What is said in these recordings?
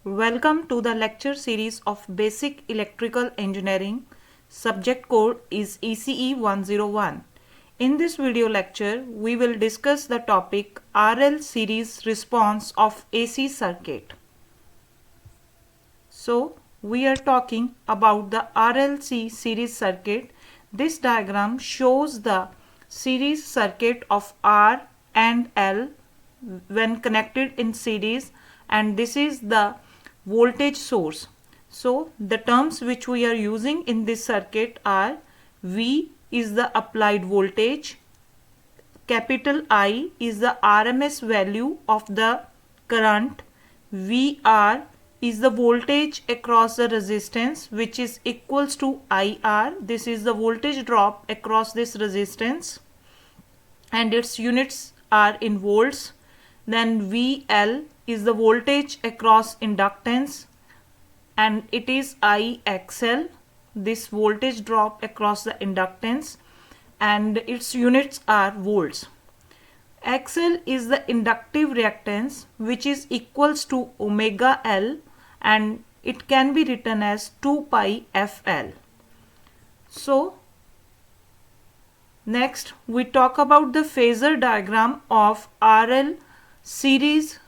Welcome to the lecture series of Basic Electrical Engineering. Subject code is ECE 101. In this video lecture, we will discuss the topic RL series response of AC circuit. So, we are talking about the RLC series circuit. This diagram shows the series circuit of R and L when connected in series, and this is the voltage source. So the terms which we are using in this circuit are V is the applied voltage, capital I is the RMS value of the current, VR is the voltage across the resistance which is equals to IR. This is the voltage drop across this resistance and its units are in volts. Then VL is the voltage across inductance and it is IXL, this voltage drop across the inductance, and its units are volts. XL is the inductive reactance which is equals to omega L and it can be written as 2 pi FL. So next we talk about the phasor diagram of RL series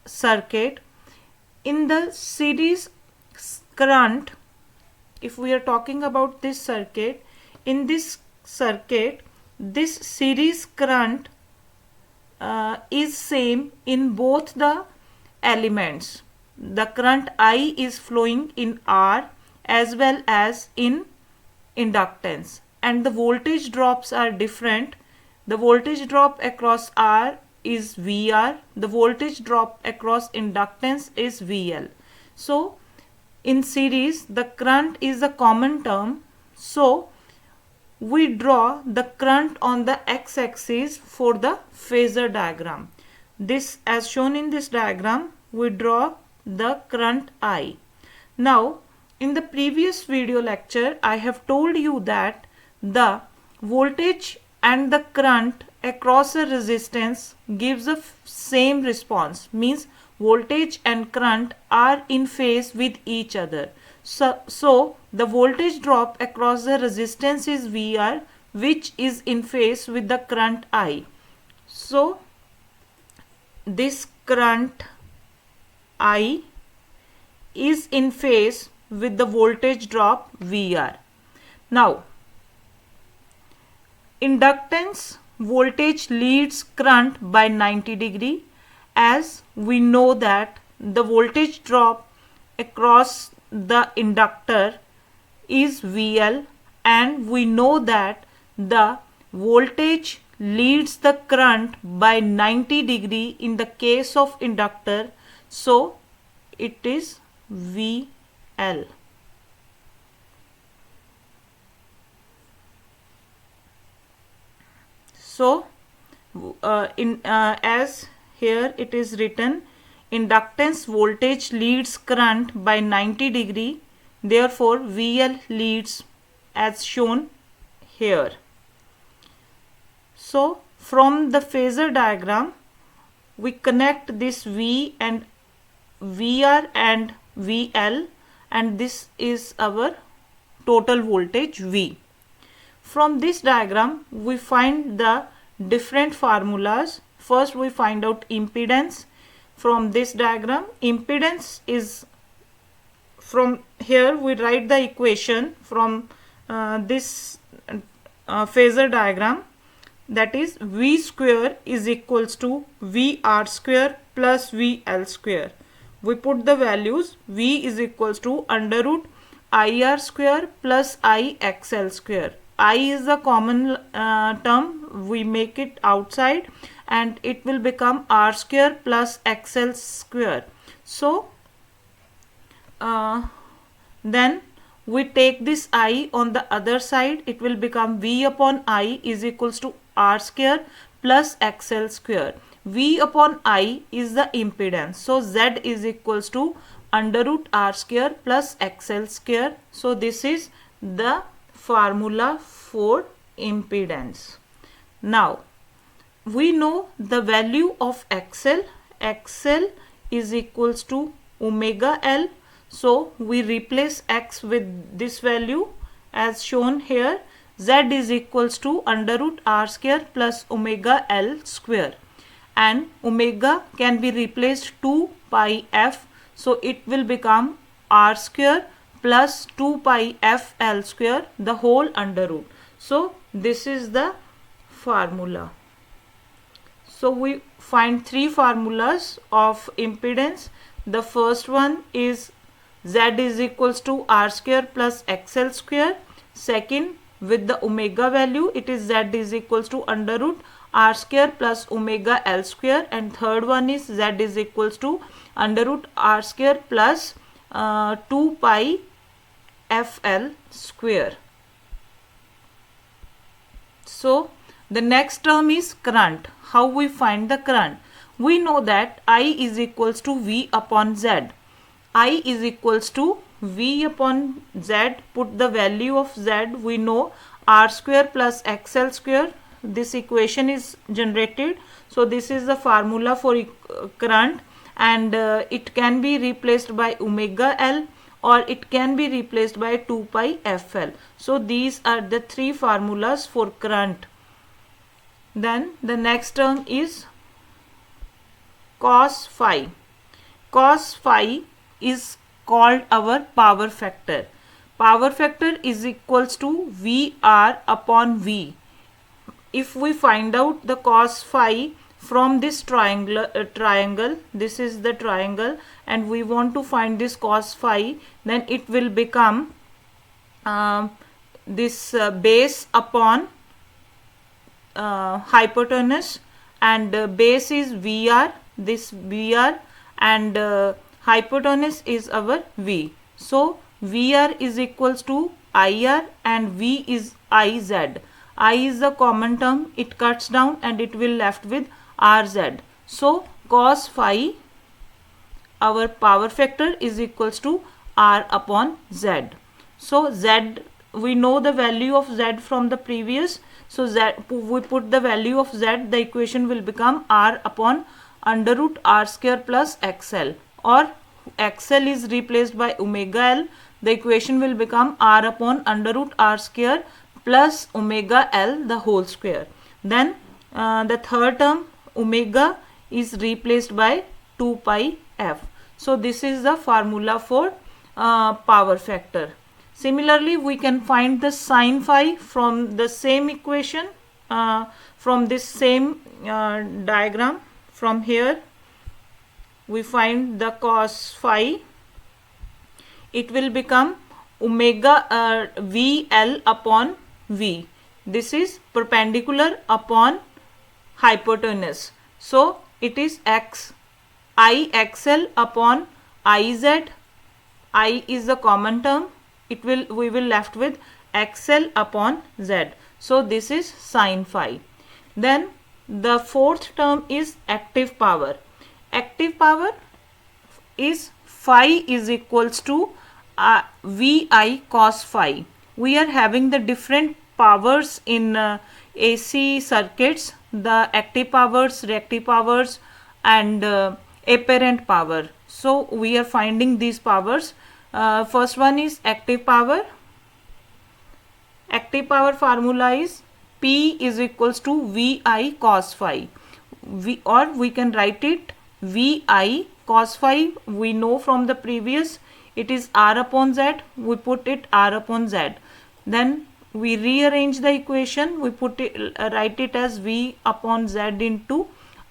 circuit. In the series current, if we are talking about this circuit, in this circuit this series current is same in both the elements. The current I is flowing in R as well as in inductance, and the voltage drops are different. The voltage drop across R is VR, the voltage drop across inductance is VL. So in series the current is a common term, so we draw the current on the x-axis for the phasor diagram. This, as shown in this diagram, we draw the current I. Now in the previous video lecture I have told you that the voltage and the current across a resistance gives a same response, means voltage and current are in phase with each other. So the voltage drop across the resistance is VR which is in phase with the current I. So this current I is in phase with the voltage drop VR. Now inductance voltage leads current by 90 degree, as we know that the voltage drop across the inductor is VL and we know that the voltage leads the current by 90 degree in the case of inductor, so it is VL. So as here it is written, inductance voltage leads current by 90 degree, therefore VL leads as shown here. So from the phasor diagram we connect this V and VR and VL, and this is our total voltage V. From this diagram we find the different formulas. First we find out impedance. From this diagram, impedance is, from here we write the equation from this phasor diagram, that is V square is equals to VR square plus VL square. We put the values. V is equals to under root IR square plus IXL square. I is the common term, we make it outside and it will become R square plus XL square. So then we take this I on the other side, it will become V upon I is equals to R square plus XL square. V upon I is the impedance, so Z is equals to under root R square plus XL square. So this is the formula for impedance. Now we know the value of XL. XL is equals to omega L. So we replace x with this value as shown here. Z is equals to under root r square plus omega L square, and omega can be replaced 2 pi f, so it will become r square plus 2 pi f L square, the whole under root. So this is the formula. So we find three formulas of impedance. The first one is Z is equals to r square plus xl square. Second, with the omega value, it is Z is equals to under root r square plus omega L square. And third one is Z is equals to under root r square plus 2 pi fl square. So the next term is current. How we find the current? We know that I is equals to V upon Z. I is equals to V upon Z. Put the value of Z. We know r square plus xl square. This equation is generated. So this is the formula for current, and it can be replaced by omega L, or it can be replaced by 2 pi fl. So these are the three formulas for current. Then the next term is cos phi. Cos phi is called our power factor. Power factor is equals to VR upon V. If we find out the cos phi from this triangle, this is the triangle, and we want to find this cos phi, then it will become this base upon hypotenuse, and base is VR, this VR, and hypotenuse is our V. So VR is equals to IR and V is IZ. I is the common term, it cuts down and it will left with RZ. So cos phi, our power factor, is equals to R upon Z. So Z, we know the value of Z from the previous. So Z, we put the value of Z, the equation will become R upon under root R square plus XL, or XL is replaced by omega L, the equation will become R upon under root R square plus omega L the whole square. Then the third term, omega, is replaced by 2 pi f. So this is the formula for power factor. Similarly, we can find the sin phi from the same equation, from this same diagram. From here we find the cos phi. It will become omega VL upon V. This is perpendicular upon hypotenuse. So it is x IXL upon IZ. I is the common term. We will left with XL upon Z. So this is sin phi. Then the fourth term is active power. Active power is phi is equals to VI cos phi. We are having the different powers in AC circuits, the active powers, reactive powers, and apparent power. So we are finding these powers. First one is active power. Active power formula is P is equals to VI cos phi. Or we can write it VI cos phi. We know from the previous it is R upon Z. We put it R upon Z. Then we rearrange the equation. We put it, write it as V upon Z into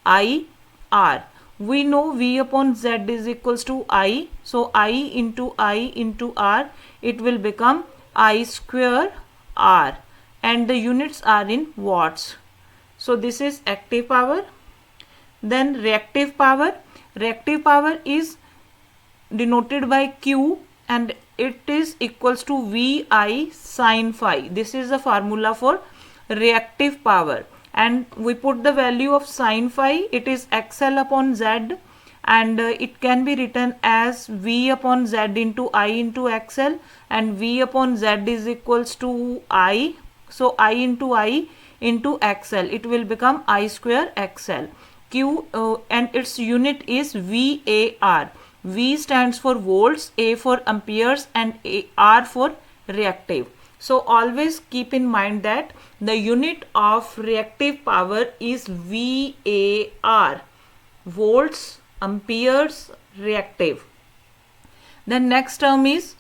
I R. We know V upon Z is equals to I. So I into R, it will become I square R, and the units are in watts. So this is active power. Then reactive power. Reactive power is denoted by Q, and it is equals to VI sin phi. This is the formula for reactive power. And we put the value of sin phi, it is XL upon Z, and it can be written as V upon Z into I into XL, and V upon Z is equals to I. So I into XL, it will become I square XL. Q and its unit is VAR. V stands for volts, A for amperes, and R for reactive. So always keep in mind that the unit of reactive power is VAR, volts, amperes, reactive. The next term is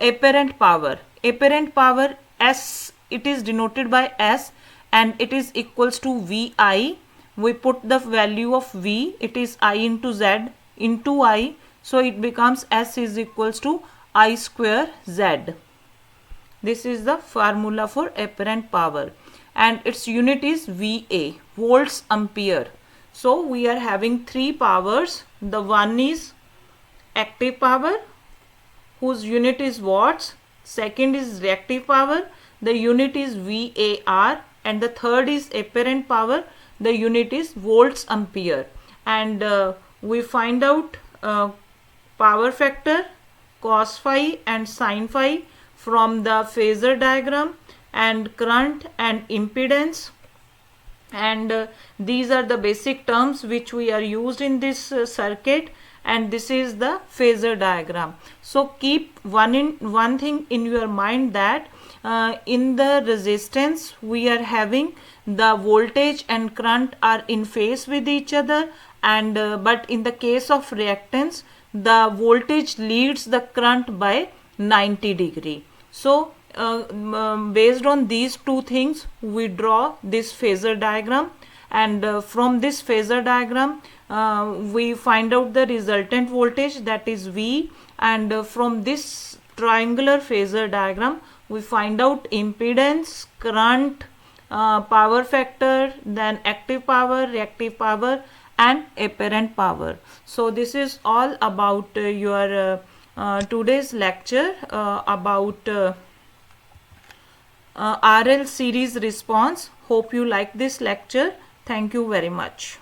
apparent power. Apparent power, S, it is denoted by S, and it is equals to VI. We put the value of V, it is I into Z into I, so it becomes S is equals to I square Z. This is the formula for apparent power, and its unit is VA, volts ampere. So we are having three powers. The one is active power, whose unit is watts. Second is reactive power, the unit is VAR, and the third is apparent power, the unit is volts ampere. And we find out power factor, cos phi and sin phi from the phasor diagram, and current and impedance. And these are the basic terms which we are used in this circuit, and this is the phasor diagram. So keep one thing in your mind, that in the resistance we are having the voltage and current are in phase with each other, and but in the case of reactance, the voltage leads the current by 90 degree. So based on these two things, we draw this phasor diagram, and from this phasor diagram we find out the resultant voltage, that is V, and from this triangular phasor diagram we find out impedance, current, power factor, then active power, reactive power, and apparent power. So this is all about your today's lecture about RL series response. Hope you like this lecture. Thank you very much.